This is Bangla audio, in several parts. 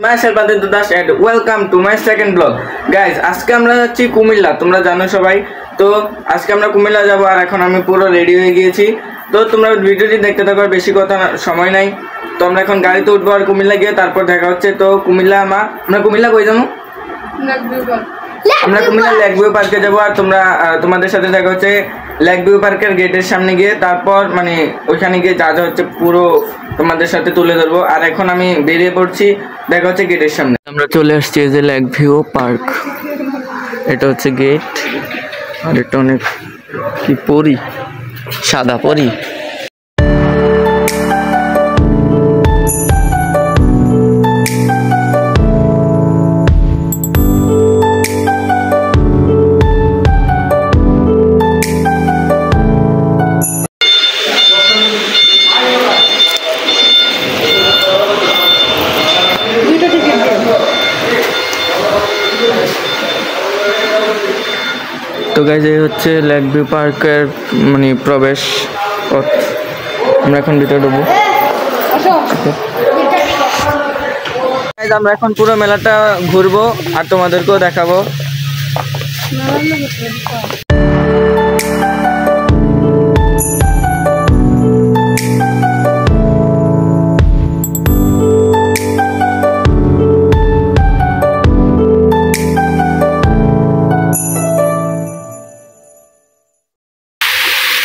myself Aditya Das and welcome to my second vlog. Guys, আজকে আমরা যাচ্ছি কুমিল্লা, তোমরা জানো সবাই। তো আজকে আমরা কুমিল্লা যাব আর এখন আমি পুরো রেডি হয়ে গিয়েছি। তো তোমরা ভিডিওটি দেখতে থাকো, বেশি কথা সময় নাই। তো আমরা এখন গাড়িতে উঠবো আর কুমিল্লা গিয়ে তারপর দেখা হচ্ছে। তো কুমিল্লা আমরা কুমিল্লা কই যাবো? আমরা কুমিল্লা লেক ভিউ পার্কে যাবো আর তোমাদের সাথে দেখা হচ্ছে লেক ভিউ পার্কের গেটের সামনে গিয়ে, তারপর মানে ওইখানে গিয়ে যা যা হচ্ছে পুরো তোমাদের সাথে তুলে ধরবো। আর এখন আমি বেরিয়ে পড়ছি, দেখা হচ্ছে গেটের সামনে। আমরা চলে আসছি এই যে লেক ভিউ পার্ক, এটা হচ্ছে গেট। আর এটা অনেক কি পরি, সাদা পরি। তো গাইজ এই হচ্ছে লেক ভিউ পার্কের মানে প্রবেশ পথ। আমরা এখন ভিতরে ঢুকবো। আমরা এখন পুরো মেলাটা ঘুরবো আর তোমাদেরকেও দেখাবো।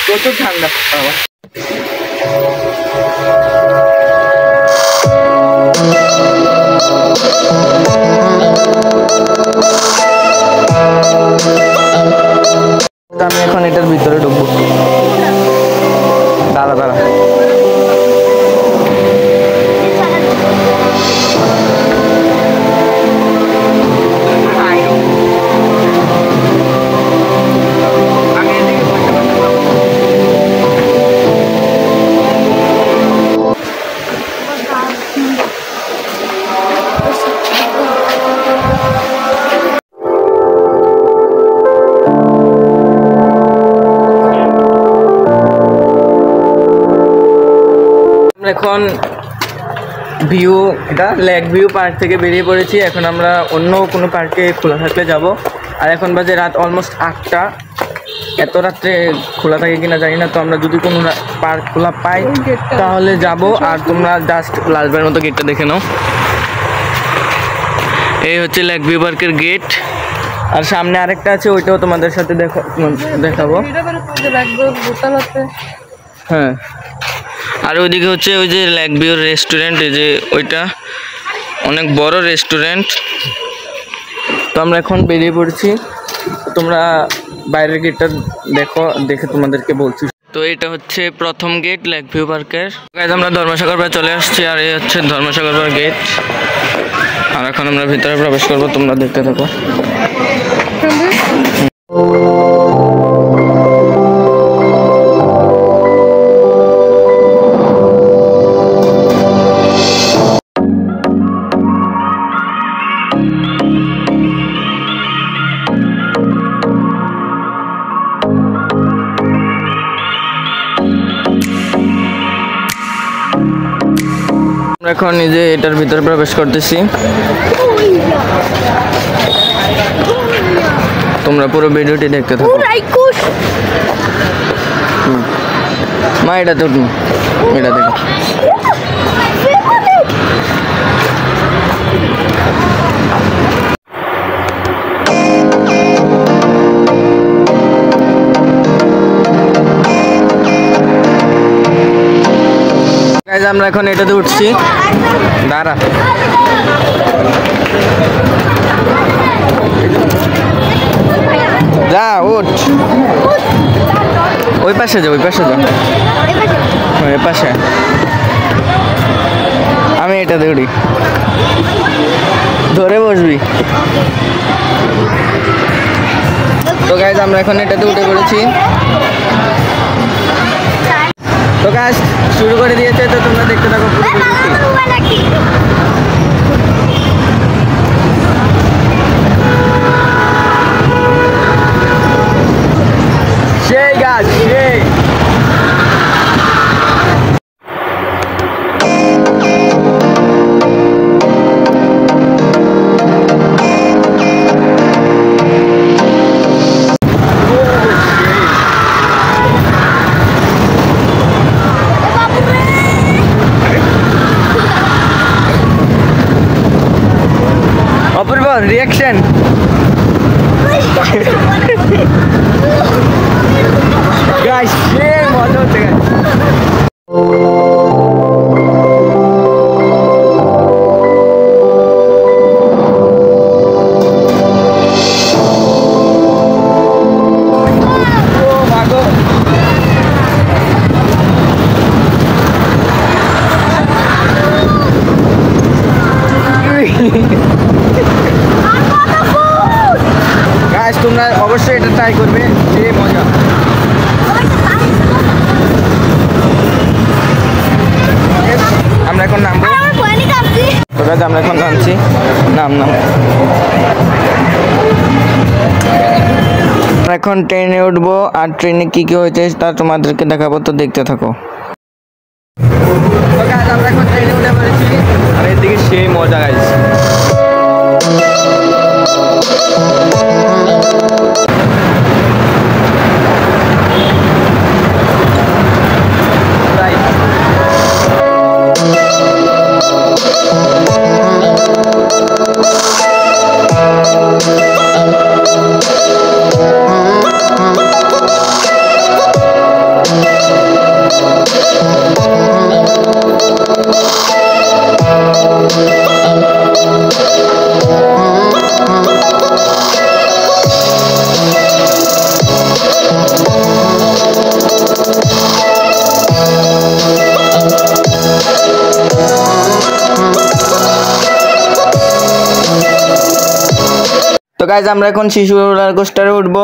প্রচুর ঠান্ডা বাবা। আমি এখন এটার ভিতরে ঢুকবো। দাঁড়া দাঁড়া, এখন ভিউ এটা লেক ভিউ পার্ক থেকে বেরিয়ে পড়েছি। এখন আমরা অন্য কোনো পার্কে খোলা থাকলে যাব। আর এখন বাজে রাত অলমোস্ট 8টা। এত রাত্রে খোলা থাকে কিনা জানি না। তো আমরা যদি কোনো পার্ক খোলা পাই তাহলে যাব। আর তোমরা জাস্ট লাস্টবারের মতো গেটটা দেখে নাও। এই হচ্ছে লেক ভিউ পার্কের গেট। আর সামনে আরেকটা আছে, ওইটাও তোমাদের সাথে দেখাবো। হ্যাঁ, আর ওইদিকে হচ্ছে ওই যে লেক ভিউর রেস্টুরেন্ট, এই যে ওইটা অনেক বড় রেস্টুরেন্ট। তো আমরা এখন বেরিয়ে পড়ছি, তোমরা বাইরের গেটটা দেখে তোমাদেরকে বলছি। তো এটা হচ্ছে প্রথম গেট লেক ভিউ পার্কের। আমরা ধর্মসাগর পাড় চলে আসছি আর এই হচ্ছে ধর্মসাগর পাড় গেট। আর এখন আমরা ভিতরে প্রবেশ করবো, তোমরা দেখতে থাকো। এখন নিজে এটার ভিতরে প্রবেশ করতেছি, তোমরা পুরো ভিডিওটি দেখতে থাকো। মা এটা তো এটা দেখো। আমরা এখন এটাতে উঠছি, দাঁড়া যা উঠ, ওই পাশে যা, ওই পাশে যা, ওই পাশে। আমি এটাতে উঠি, ধরে বসবি। তো গাইজ আমরা এখন এটাতে উঠে পড়েছি। তো কাজ শুরু করে দিয়েছে, তো তোমরা দেখতে থাকো। সেই গাছ সেই রিয়াকশন গাইস সে মজা হচ্ছে গাইস গাইস তোমরা অবশ্যই এটা ট্রাই করবে যে মজা আমরা এখন নামবো তো গাইস আমরা এখন নামছি নাম আমরা এখন ট্রেনে উঠবো আর ট্রেনে কি কি হয়েছে তা তোমাদেরকে দেখাবো তো দেখতে থাকো তো গাইস আমরা এখন ট্রেনে উঠে পড়েছি আর এদিকে সেই মজা গাইস তো গাইজ আমরা এখন শিশু রোলার কোস্টারে উঠবো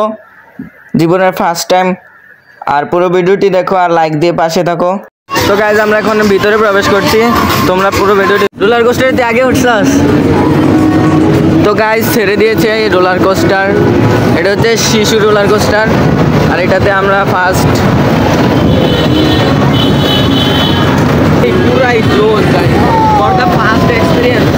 জীবনের ফার্স্ট টাইম আর পুরো ভিডিওটি দেখো আর লাইক দিয়ে পাশে থাকো তো গাইজ আমরা এখন ভিতরে প্রবেশ করছি তোমরা পুরো ভিডিওটি রোলার কোস্টারে আগে উঠছাস তো গাইজ ছেড়ে দিয়েছে এই রোলার কোস্টার এটা হচ্ছে শিশু রোলার কোস্টার আর এটাতে আমরা ফার্স্ট পুরাই close guys for the first experience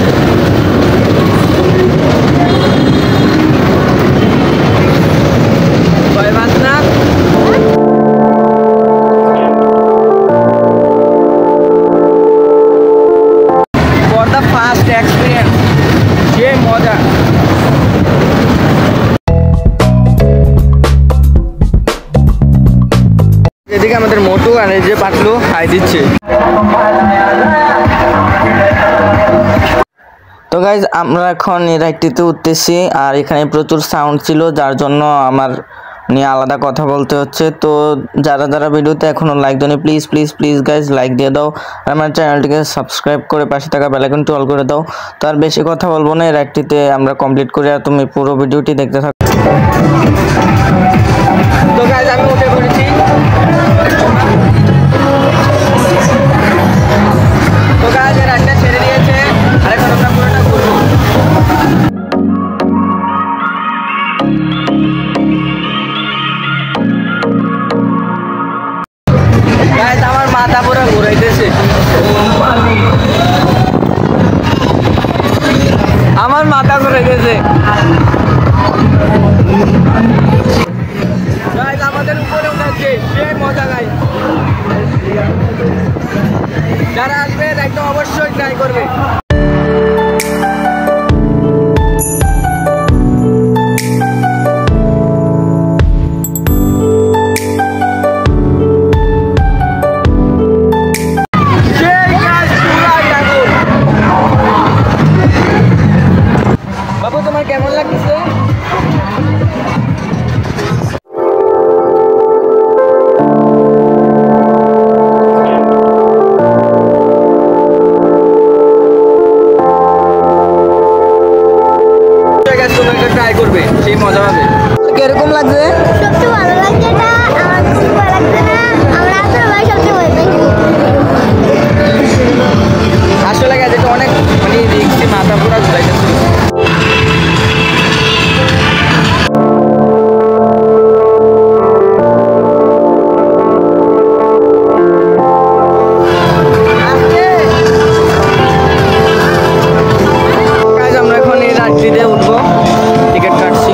এদিকে আমাদের মোটু আর এই যে পাতলু খাই দিচ্ছে তো গাইজ আমরা এখন এই রাইডটিতে উঠতেছি আর এখানে প্রচুর সাউন্ড ছিল যার জন্য আমার নিয়ে আলাদা কথা বলতে হচ্ছে তো যারা যারা ভিডিওতে এখনো লাইক দেয়নি please please please guys like দিয়ে দাও আর আমার চ্যানেলটিকে সাবস্ক্রাইব করে পাশে থাকা বেল আইকনটি অল করে দাও তো আর বেশি কথা বলবো না এই রাইডটিতে আমরা কমপ্লিট করি আর তুমি পুরো ভিডিওটি দেখতে থাকো তো গাইজ আমি উঠে পড়েছি তো গাইজ এই রাইডটা ছেড়ে দিয়েছে আর এখন আমরা পুরোটা ঘুরবো গাইজ আমার মাথা পুরো ঘুরাইতেছে আমার মাথা ঘুরাইতেছে গাইজ আমাদের উপরে উঠাচ্ছে সে মজা গাইজ যারা আসবে একদম অবশ্যই ট্রাই করবে বাবু তোমার কেমন লাগছে ট্রাই করবে সেই মজা পাবে কিরকম লাগছে সবচেয়ে ভালো লাগছে না আমার খুব ভালো লাগছে না আমরা আসলে ভাই সবচেয়ে ভয় পাই আসলে গেছে তো অনেক মানে রিক্সি মাথা পুরো ঘুরাইতেছে আমরা এখন এই রাত্রিতে উঠবো টিকিট কাটছি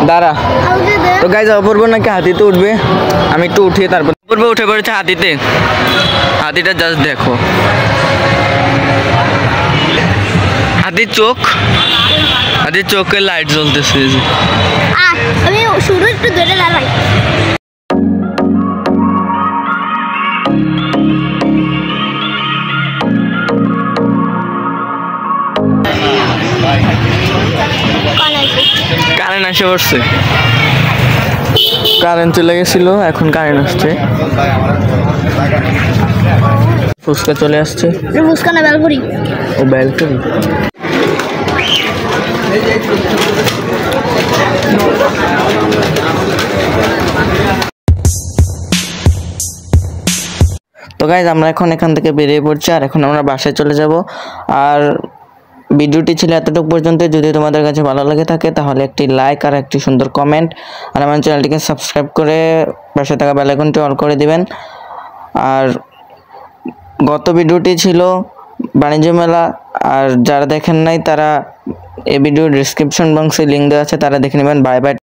দাঁড়া। তো গাইজ অপূর্ব নাকি হাতিতে উঠবে, আমি একটু উঠিয়ে তারপর অপূর্ব উঠে পড়েছে হাতিতে। হাতিটা জাস্ট দেখো, হাতির চোখে লাইট জ্বলতেছে। আমি শুরু একটু ধরে দাঁড়াই। কারেন্ট এসে পড়ছে, কারেন্ট চলে গেছিল, এখন কারেন্ট আসছে। ফুচকা চলে আসছে। ফুচকা না বেলপুরি? ও বেলপুরি। তো গাইজ আমরা এখন এখান থেকে বেরিয়ে পড়ছি, আর এখন আমরা বাসায় চলে যাব। আর ভিডিওটি ছিল এতটুকু পর্যন্ত। যদি তোমাদের কাছে ভালো লাগে থাকে তাহলে একটি লাইক আর একটি সুন্দর কমেন্ট, আর আমার চ্যানেলটিকে সাবস্ক্রাইব করে পাশে থাকা বেল আইকনটি অল করে দিবেন। আর গত ভিডিওটি ছিল বাণিজ্য মেলা, আর যারা দেখেন নাই তারা এই ভিডিওর ডেসক্রিপশন বক্সে লিঙ্ক দেওয়া আছে, তারা দেখে নেবেন। Bye bye.